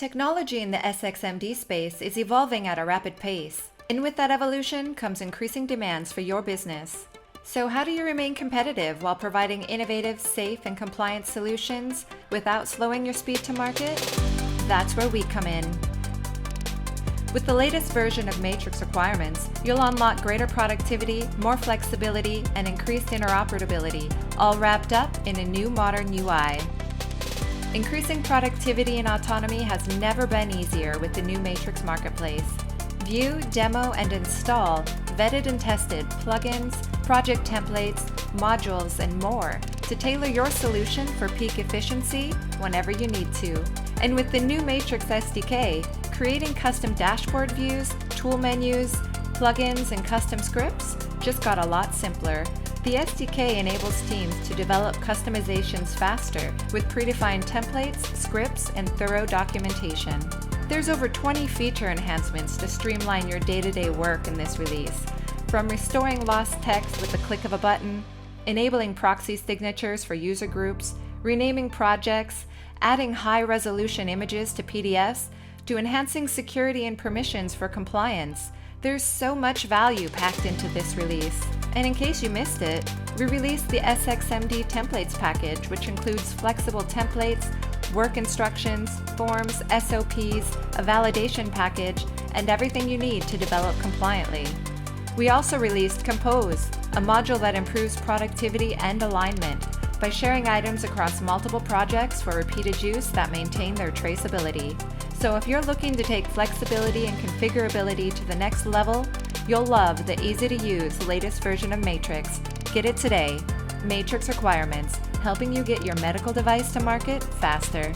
Technology in the SxMD space is evolving at a rapid pace, and with that evolution comes increasing demands for your business. So how do you remain competitive while providing innovative, safe, and compliant solutions without slowing your speed to market? That's where we come in. With the latest version of Matrix requirements, you'll unlock greater productivity, more flexibility, and increased interoperability, all wrapped up in a new modern UI. Increasing productivity and autonomy has never been easier with the new Matrix Marketplace. View, demo, and install vetted and tested plugins, project templates, modules, and more to tailor your solution for peak efficiency whenever you need to. And with the new Matrix SDK, creating custom dashboard views, tool menus, plugins, and custom scripts just got a lot simpler. The SDK enables teams to develop customizations faster with predefined templates, scripts, and thorough documentation. There's over 20 feature enhancements to streamline your day-to-day work in this release, from restoring lost text with the click of a button, enabling proxy signatures for user groups, renaming projects, adding high-resolution images to PDFs, to enhancing security and permissions for compliance. There's so much value packed into this release. And in case you missed it, we released the SxMD templates package, which includes flexible templates, work instructions, forms, SOPs, a validation package, and everything you need to develop compliantly. We also released Compose, a module that improves productivity and alignment by sharing items across multiple projects for repeated use that maintain their traceability. So if you're looking to take flexibility and configurability to the next level, you'll love the easy-to-use latest version of Matrix. Get it today. Matrix Requirements, helping you get your medical device to market faster.